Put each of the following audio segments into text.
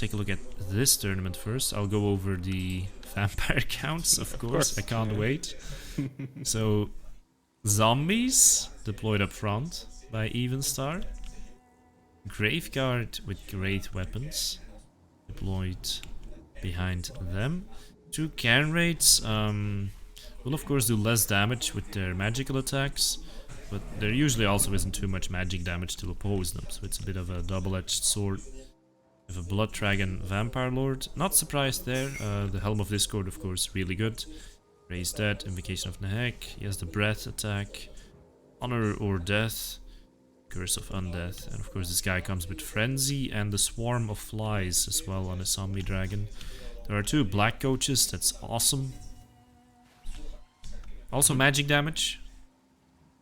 take a look at this tournament first. I'll go over the vampire counts, of course. I can't wait. So, zombies deployed up front by Evenstar. Graveguard with great weapons deployed behind them. 2 Cairn Raids will of course do less damage with their magical attacks, but there usually also isn't too much magic damage to oppose them, so it's a bit of a double-edged sword. We have a Blood Dragon Vampire Lord, not surprised there. The Helm of Discord, of course, really good. Raise Dead, Invocation of Nehek, he has the Breath attack, Honor or Death, Curse of Undeath, and of course this guy comes with Frenzy and the Swarm of Flies as well on a Zombie Dragon. There are 2 Black Coaches, that's awesome. Also magic damage.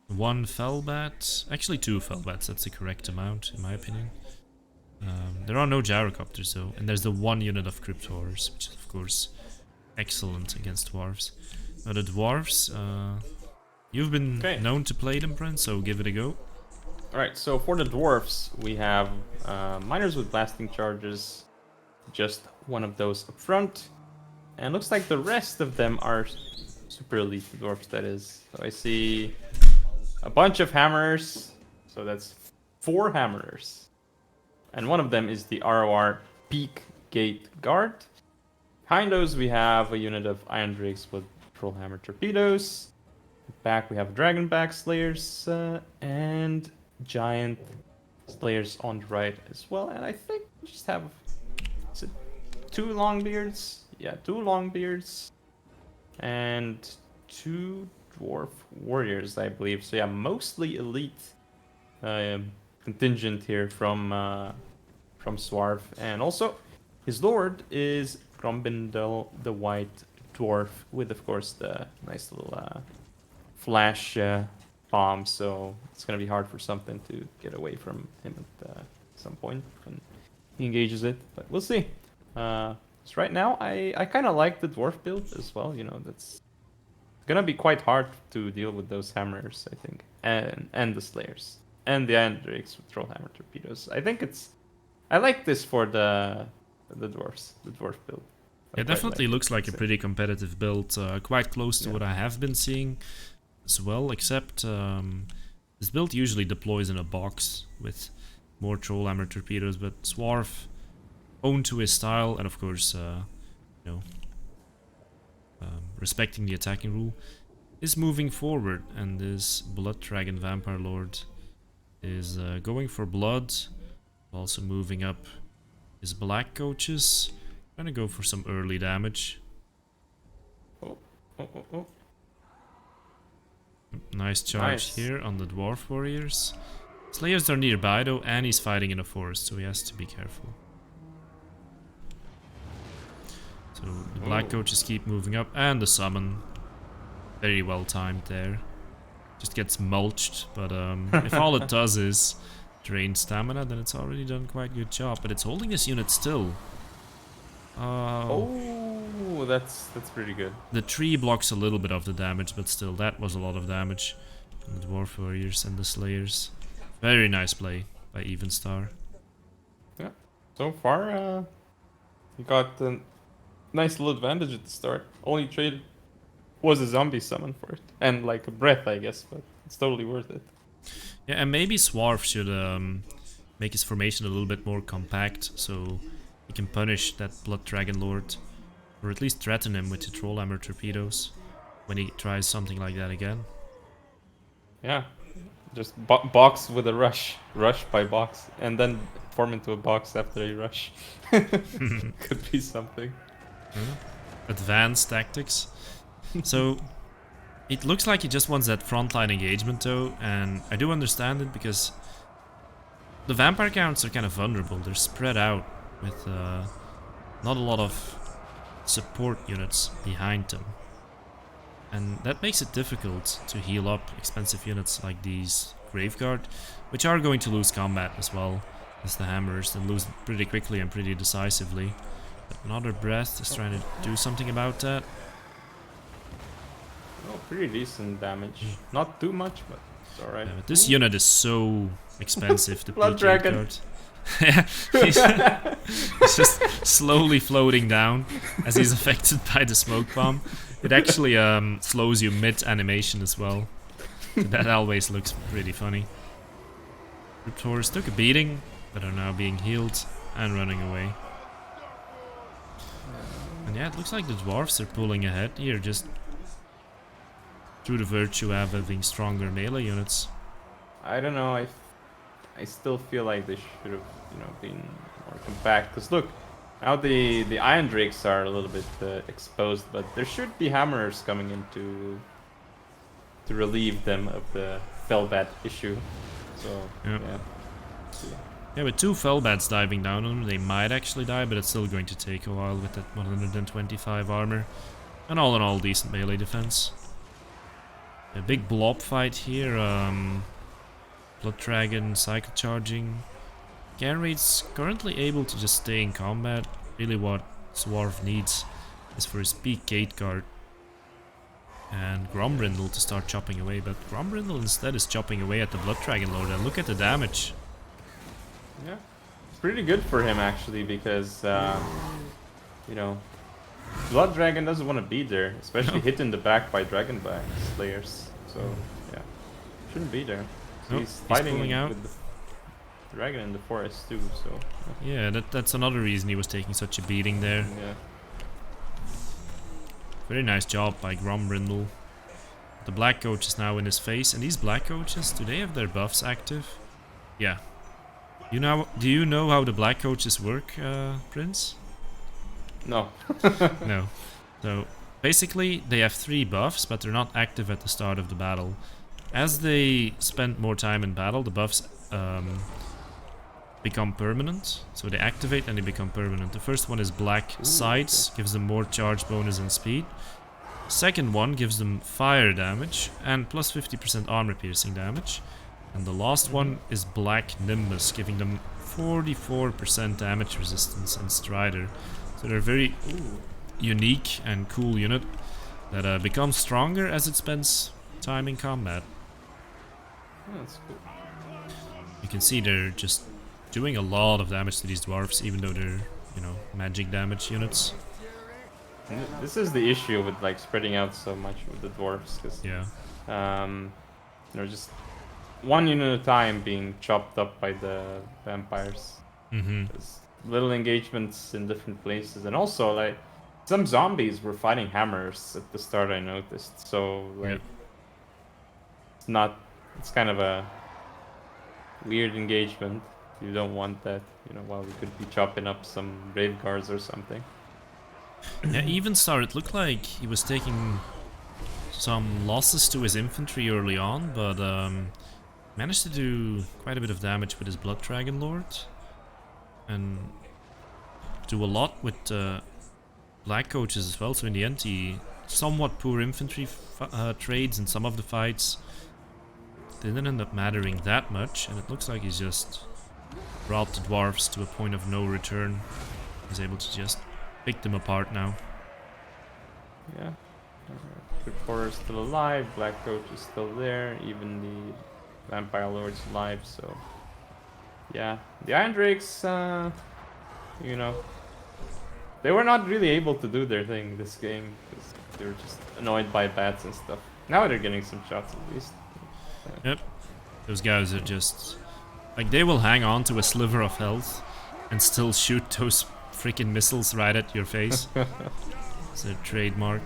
1 Fellbat, actually 2 Fellbats, that's the correct amount in my opinion. There are no Gyrocopters though, and there's the 1 unit of Crypt Horrors, which is of course excellent against Dwarves. Now the Dwarves, you've been known to play them, Prince, so give it a go. Alright, so for the Dwarves, we have Miners with Blasting Charges, just 1 of those up front. And looks like the rest of them are super elite Dwarves, that is. So I see a bunch of Hammers, so that's 4 Hammers. And one of them is the ROR Peak Gate Guard. Behind those we have a unit of Iron Drakes with Trollhammer Torpedoes. Back we have Dragonback Slayers and Giant Slayers on the right as well. And I think we just have, is it 2 Longbeards? Yeah, 2 Longbeards and 2 Dwarf Warriors, I believe. So yeah, mostly elite contingent here from Soarve. And also his lord is Grombindel the White Dwarf with of course the nice little flash bomb, so it's gonna be hard for something to get away from him at some point when he engages it, but we'll see. So right now I kind of like the dwarf build as well, you know, that's gonna be quite hard to deal with those hammers, I think, and the slayers and the Iron Drakes with Trollhammer Torpedoes. I think I like this for the dwarf build. It definitely looks like a pretty competitive build, quite close to what I have been seeing as well, except this build usually deploys in a box with more Trollhammer Torpedoes, but Soarve, owned to his style, and of course, you know, respecting the attacking rule, is moving forward, and this Blood Dragon Vampire Lord is going for blood, also moving up his Black Coaches. Gonna go for some early damage. Oh. Nice charge here on the Dwarf Warriors. Slayers are nearby though, and he's fighting in a forest, so he has to be careful. So the Black Coaches keep moving up, and the summon. Very well timed there. Just gets mulched, but if all it does is drain stamina, then it's already done quite a good job. But it's holding this unit still. Oh, that's pretty good. The tree blocks a little bit of the damage, but still, that was a lot of damage from the Dwarf Warriors and the Slayers. Very nice play by Evenstar. Yeah, so far, you got a nice little advantage at the start. Only trade was a zombie summon for it, and like a breath, I guess, but it's totally worth it. Yeah, and maybe Soarve should make his formation a little bit more compact, so he can punish that Blood Dragon Lord, or at least threaten him with the Trollhammer Torpedoes when he tries something like that again. Yeah, just box with a rush by box, and then form into a box after a rush. Could be something. Advanced tactics. So it looks like he just wants that frontline engagement though, and I do understand it because the vampire counts are kind of vulnerable. They're spread out with not a lot of support units behind them, and that makes it difficult to heal up expensive units like these Graveguard, which are going to lose combat as well as the hammers, and lose pretty quickly and pretty decisively. But another Breath is trying to do something about that. Oh, pretty decent damage. Not too much, but it's alright. Yeah, but this unit is so expensive to Blood Dragon. Yeah, he's just slowly floating down as he's affected by the smoke bomb. It actually slows you mid-animation as well. So that always looks pretty funny. Crypt Horse took a beating, but are now being healed and running away. And yeah, it looks like the dwarves are pulling ahead here, just through the virtue of having stronger melee units. I don't know. I still feel like they should have, been more compact. Cause look, now the iron drakes are a little bit exposed, but there should be hammers coming in to relieve them of the fellbat issue. So Yep. yeah. Yeah, with 2 Fellbats diving down on them, they might actually die, but it's still going to take a while with that 125 armor. And all in all, decent melee defense. A big blob fight here. Blood Dragon, Cycle Charging. Ganraid's currently able to just stay in combat. Really what Soarve needs is for his peak gate guard. And Grombrindle to start chopping away, but Grombrindle instead is chopping away at the Blood Dragon Lord, and look at the damage. Yeah, it's pretty good for him actually because Blood Dragon doesn't want to be there, especially hit in the back by Dragonbite Slayers. So yeah, shouldn't be there. So Nope, he's fighting pulling out. with the dragon in the forest too. So Yeah, that's another reason he was taking such a beating there. yeah. Very nice job by Grombrindle. The Black Coach is now in his face, and these Black Coaches, do they have their buffs active? Yeah. Do you know how the Black Coaches work, Prince? No. No. So, basically, they have 3 buffs, but they're not active at the start of the battle. As they spend more time in battle, the buffs become permanent. So they activate and they become permanent. The first one is Black Sights, gives them more charge bonus and speed. Second one gives them fire damage and plus 50% armor piercing damage. And the last one is Black Nimbus, giving them 44% damage resistance and Strider. So they're very unique and cool unit that becomes stronger as it spends time in combat. That's cool. You can see they're just doing a lot of damage to these dwarves, even though they're, magic damage units. This is the issue with like spreading out so much with the dwarves, because Yeah. just one unit at a time being chopped up by the vampires. Mm-hmm. There's little engagements in different places, and also like some zombies were fighting hammers at the start. I noticed, so like it's kind of a weird engagement. You don't want that, while we could be chopping up some grave guards or something. Yeah, Evenstar, it looked like he was taking some losses to his infantry early on, but managed to do quite a bit of damage with his Blood Dragon Lord. And do a lot with Black Coaches as well, so in the end he somewhat poor infantry trades in some of the fights. They didn't end up mattering that much, and it looks like he's just brought the dwarves to a point of no return. He's able to just pick them apart now. Yeah. Crypt Horror is still alive, Black Coach is still there, even the Vampire Lord's alive, so... Yeah. The Iron Drakes, they were not really able to do their thing this game, because they were just annoyed by bats and stuff. Now they're getting some shots at least. Yep. Those guys are just... like, they will hang on to a sliver of health and still shoot those freaking missiles right at your face. It's their trademark.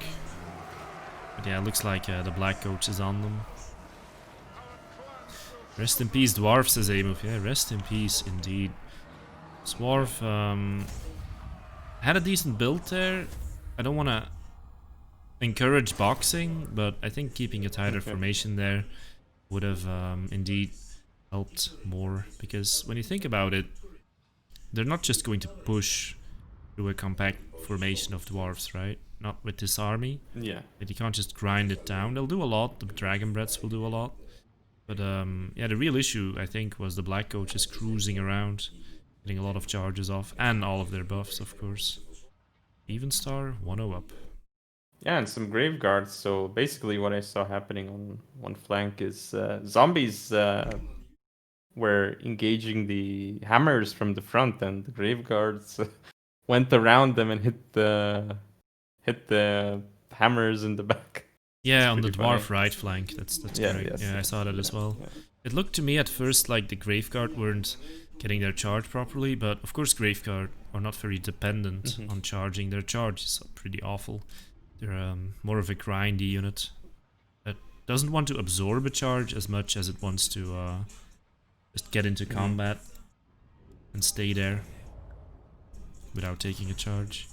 But yeah, it looks like the Black Coach is on them. Rest in peace, Dwarf, says Amov. Yeah, rest in peace, indeed. Soarve had a decent build there. I don't want to encourage boxing, but I think keeping a tighter formation there would have indeed helped more. Because when you think about it, they're not just going to push through a compact formation of dwarves, right? Not with this army. Yeah. But you can't just grind it down. They'll do a lot. The Dragon Breaths will do a lot. But yeah, the real issue, I think, was the Black Coach just cruising around, getting a lot of charges off, and all of their buffs, of course. Evenstar, 1-0 up. Yeah, and some grave guards. So basically what I saw happening on one flank is zombies were engaging the hammers from the front, and the grave guards went around them and hit the hammers in the back. Yeah, It's on the pretty funny. dwarf right flank. That's Yeah, correct. yes, Yeah, I yeah, saw that as yeah, well. yeah. It looked to me at first like the Graveguard weren't getting their charge properly, but of course Graveguard are not very dependent on charging. Their charge is pretty awful. They're more of a grindy unit that doesn't want to absorb a charge as much as it wants to just get into combat and stay there without taking a charge.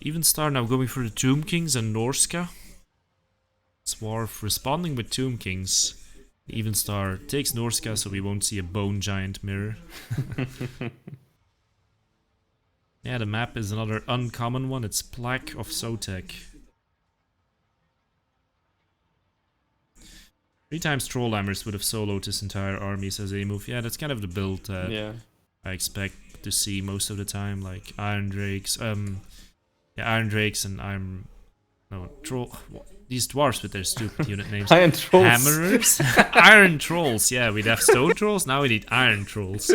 Evenstar now going for the Tomb Kings and Norska. Soarve responding with Tomb Kings. Evenstar takes Norska, so we won't see a bone giant mirror. Yeah, the map is another uncommon one. It's Plaque of Sotek. 3 times Trollhammers would have soloed this entire army, says Amove. Yeah, that's kind of the build that I expect to see most of the time, like Iron Drakes. Iron Drakes and Iron... No, Troll... These dwarves with their stupid unit names. Iron Trolls. Hammerers? Iron Trolls, yeah, we'd have Stone Trolls, now we need Iron Trolls.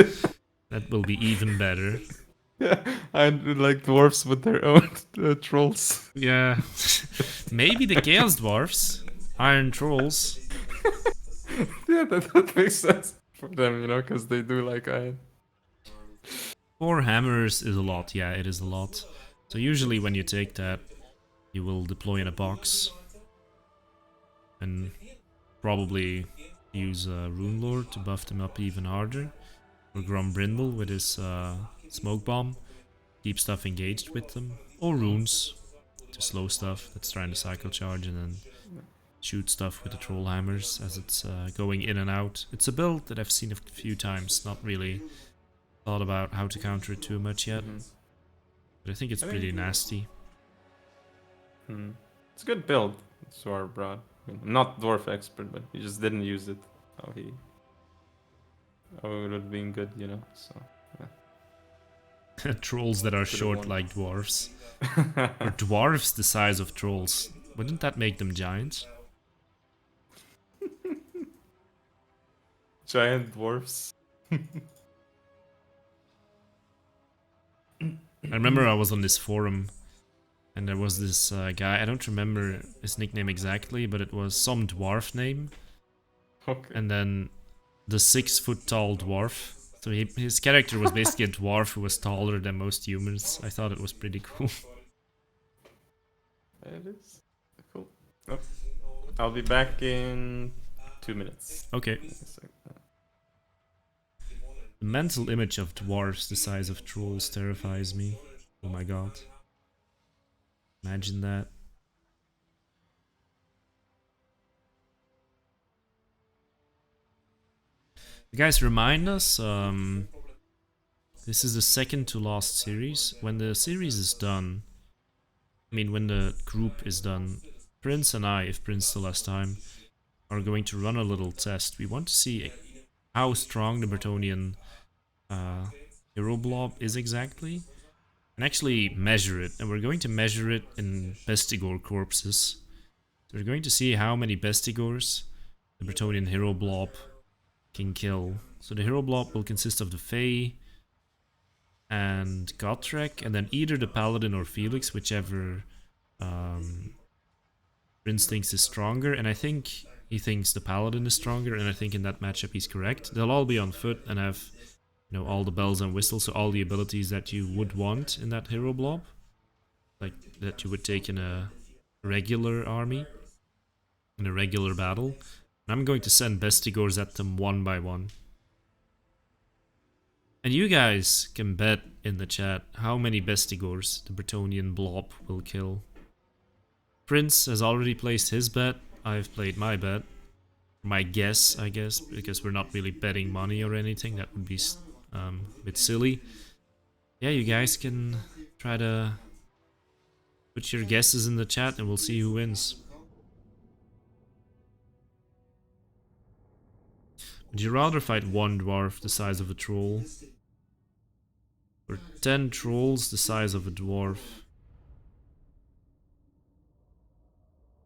That will be even better. Yeah, and like dwarfs with their own trolls. Yeah. Maybe the Chaos Dwarfs. Iron Trolls. Yeah, that makes sense for them, you know, because they do like iron. 4 hammers is a lot, yeah, it is a lot. So usually when you take that, you will deploy in a box. And probably use Rune Lord to buff them up even harder. Or Grombrindle with his smoke bomb. Keep stuff engaged with them. Or runes to slow stuff that's trying to cycle charge and then shoot stuff with the troll hammers as it's going in and out. It's a build that I've seen a few times, not really thought about how to counter it too much yet. But I think it's pretty nasty. It's a good build, Soarve brought. I'm not dwarf expert, but he just didn't use it. Oh, it would have been good, you know. So Trolls that are short like dwarves. Or dwarves the size of trolls. Wouldn't that make them giants? Giant dwarfs. I remember I was on this forum and there was this guy, I don't remember his nickname exactly, but it was some dwarf name. Okay. And then the 6-foot tall dwarf. So his character was basically a dwarf who was taller than most humans. I thought it was pretty cool. It is cool. Oh. I'll be back in 2 minutes. Okay. The mental image of dwarves the size of trolls terrifies me. Oh my god. Imagine that. Guys, remind us, this is the second to last series. When the series is done, I mean when the group is done, Prince and I, if Prince still has time, are going to run a little test. We want to see how strong the Bretonnian hero blob is exactly, and actually measure it. And we're going to measure it in Bestigor corpses. So we're going to see how many Bestigors the Bretonnian hero blob can kill. So the hero blob will consist of the Fae and Gotrek, and then either the Paladin or Felix, whichever Prince thinks is stronger. And I think he thinks the Paladin is stronger, and I think in that matchup he's correct. They'll all be on foot and have, you know, all the bells and whistles, so all the abilities that you would want in that hero blob, like that you would take in a regular army, in a regular battle. I'm going to send Bestigors at them one by one. And you guys can bet in the chat how many Bestigors the Bretonnian blob will kill. Prince has already placed his bet. I've played my bet. My guess, I guess, because we're not really betting money or anything. That would be a bit silly. Yeah, you guys can try to put your guesses in the chat and we'll see who wins. Would you rather fight one dwarf the size of a troll? Or 10 trolls the size of a dwarf?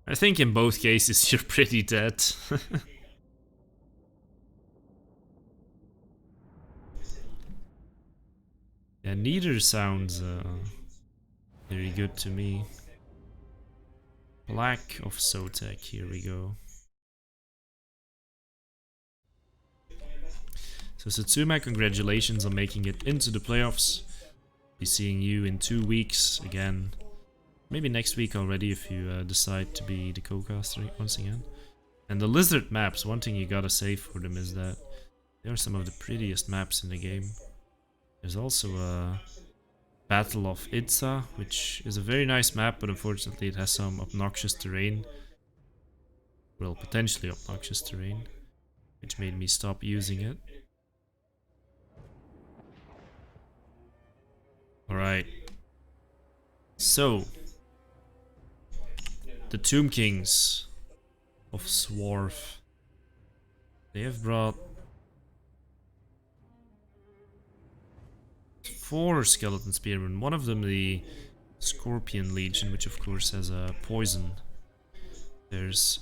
I think in both cases you're pretty dead. Yeah, And neither sounds very good to me. Lack of Sotek, here we go. So Satsuma, congratulations on making it into the playoffs. Be seeing you in 2 weeks again. Maybe next week already if you decide to be the co-caster once again. And the lizard maps, one thing you gotta say for them is that they are some of the prettiest maps in the game. There's also a Battle of Itza, which is a very nice map, but unfortunately it has some obnoxious terrain. Well, potentially obnoxious terrain, which made me stop using it. Alright. So, the Tomb Kings of Soarve. They have brought 4 skeleton spearmen. One of them the Scorpion Legion, which of course has a poison. There's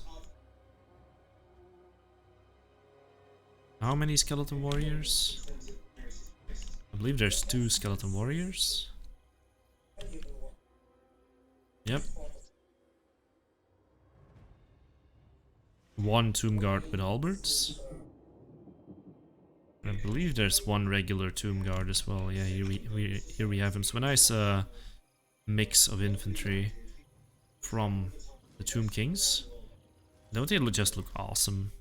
how many skeleton warriors? I believe there's 2 skeleton warriors. Yep. 1 tomb guard with halberds. I believe there's 1 regular tomb guard as well. Yeah, here we have him. So a nice mix of infantry from the Tomb Kings. Don't they just look awesome?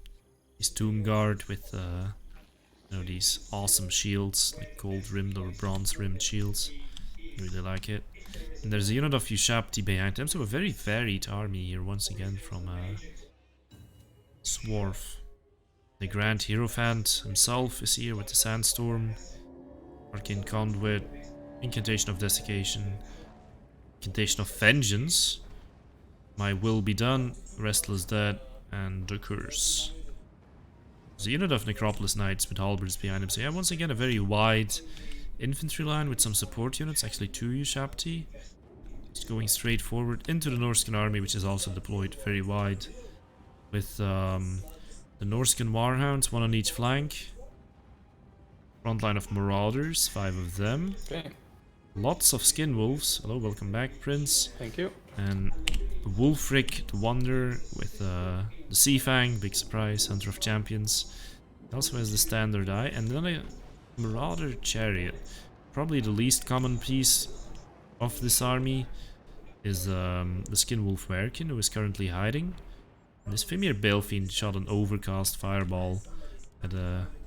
This tomb guard with you know, these awesome shields, like gold rimmed or bronze rimmed shields. Really like it. And there's a unit of Ushabti behind them, so a very varied army here once again from Soarve. The Grand Hierophant himself is here with the Sandstorm, Arcane Conduit, Incantation of Desiccation, Incantation of Vengeance, My Will Be Done, Restless Dead, and the Curse. There's a unit of Necropolis Knights with halberds behind him, so yeah, once again a very wide infantry line with some support units, actually 2 Ushabti. Just going straight forward into the Norscan army, which is also deployed very wide, with the Norscan Warhounds, 1 on each flank. Front line of Marauders, 5 of them. Okay. Lots of Skin Wolves. Hello, welcome back, Prince. Thank you. And Wulfric, the Wanderer, with the Sea Fang, big surprise, Hunter of Champions. He also has the Standard Eye, and then a Marauder Chariot. Probably the least common piece of this army is the Skin Wolf Werkin, who is currently hiding. And this Fimir Balefiend shot an Overcast Fireball at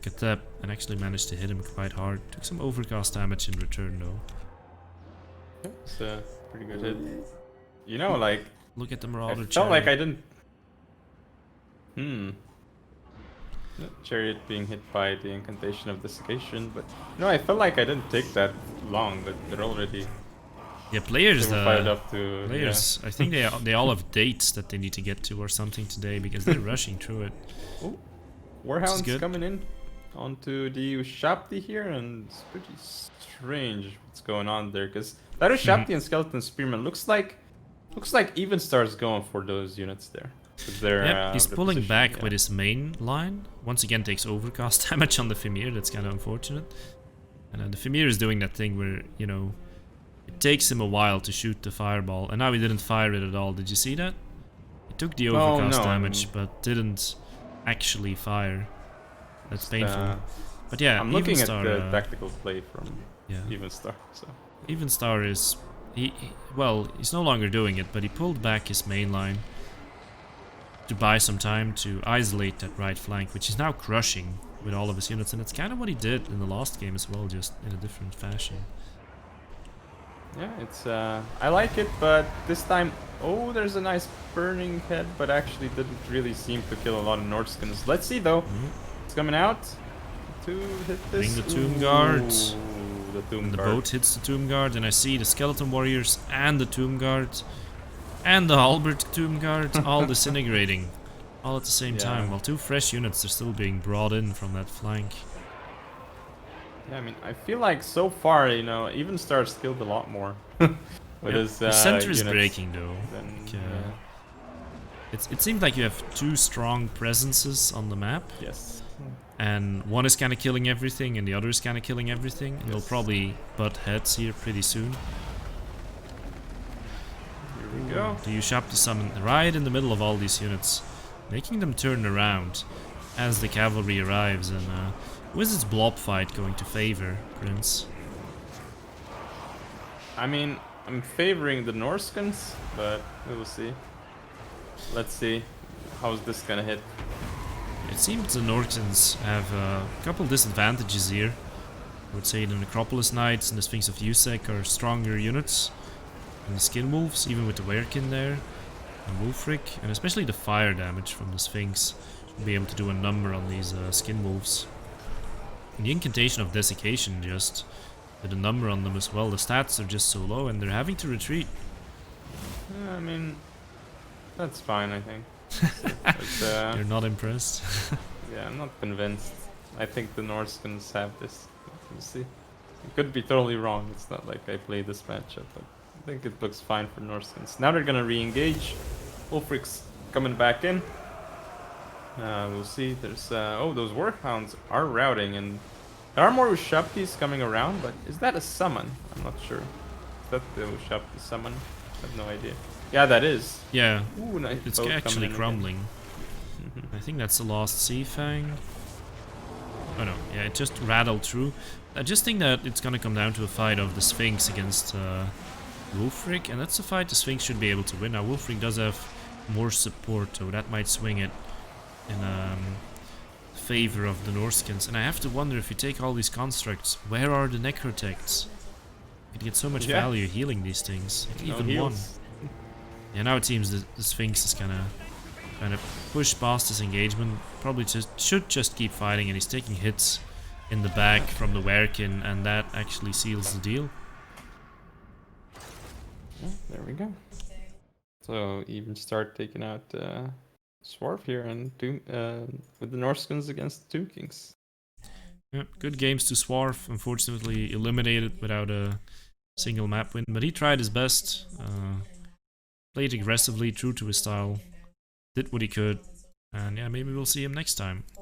Katep and actually managed to hit him quite hard. Took some Overcast damage in return though. It's a pretty good hit. You know, like... Look at the Marauder Chariot. Felt like I didn't... The Chariot being hit by the Incantation of Desiccation, but... No, I felt like I didn't take that long, but they're already... Yeah, players, fired up to, players, yeah. I think they all have dates that they need to get to or something today because they're rushing through it. Oh, Warhound's coming in onto the Ushabti here, and it's pretty strange what's going on there, because that Ushabti and Skeleton Spearman looks like Evenstar's going for those units there. Yep, he's pulling back with his main line. Once again takes Overcast damage on the Fimir, that's kind of unfortunate. And the Fimir is doing that thing where, you know, it takes him a while to shoot the fireball, and now he didn't fire it at all. Did you see that? He took the Overcast damage, but didn't actually fire. That's painful. But yeah, I'm looking at the tactical play from Evenstar. So Evenstar is he's no longer doing it, but he pulled back his main line to buy some time to isolate that right flank, which is now crushing with all of his units, and it's kind of what he did in the last game as well, just in a different fashion. Yeah, it's I like it, but this time, oh, there's a nice burning head, but actually didn't really seem to kill a lot of Nordskins. Let's see though. It's coming out to hit this. Bring the Tomb Guard. The Tomb Guard. The boat hits the Tomb Guard, and I see the Skeleton Warriors and the Tomb Guard and the Halberd Tomb Guard all disintegrating all at the same time, while 2 fresh units are still being brought in from that flank. Yeah, I mean, I feel like so far, you know, Evenstar's killed a lot more. With his, the center is breaking though. Then, it seems like you have 2 strong presences on the map. Yes. And one is kind of killing everything, and the other is kind of killing everything. And they'll probably butt heads here pretty soon. Here we go. The Ushabti summon right in the middle of all these units, making them turn around as the cavalry arrives. And who is this blob fight going to favor, Prince? I mean, I'm favoring the Norskins, but we will see. Let's see. How's this gonna hit? It seems the Nortons have a couple disadvantages here. I would say the Necropolis Knights and the Sphinx of Usek are stronger units than the Skin Wolves, even with the Werekin there, and Wolfric, and especially the fire damage from the Sphinx should be able to do a number on these Skin Wolves. And the Incantation of Desiccation just did a number on them as well. The stats are just so low and they're having to retreat. I mean, that's fine, I think. You're not impressed? Yeah, I'm not convinced. I think the Norskins have this. We'll see. It could be totally wrong. It's not like I played this matchup, but I think it looks fine for Norskins. Now they're gonna re-engage. Wolfric's coming back in. We'll see. There's oh, those Warhounds are routing, and there are more Ushabtis coming around. But is that a summon? I'm not sure. Is that the Ushabti summon? I have no idea. Yeah, that is. Yeah, Ooh, nice. it's Both actually coming in crumbling. again. I think that's the last Sea Fang. Oh no, yeah, it just rattled through. I just think that it's gonna come down to a fight of the Sphinx against Wolfric, and that's a fight the Sphinx should be able to win. Now Wolfric does have more support, so that might swing it in favor of the Norskins. And I have to wonder, if you take all these constructs, where are the Necrotects? You could get so much value healing these things. Like No even heals. one. Yeah, now it seems the Sphinx is gonna kind of push past this engagement. Probably should just keep fighting, and he's taking hits in the back from the Werekin, and that actually seals the deal. Yeah, there we go. So even start taking out Soarve here and with the Norskins against the Tomb Kings. Yeah, good games to Soarve. Unfortunately eliminated without a single map win, but he tried his best. Played aggressively, true to his style, did what he could, and yeah, maybe we'll see him next time.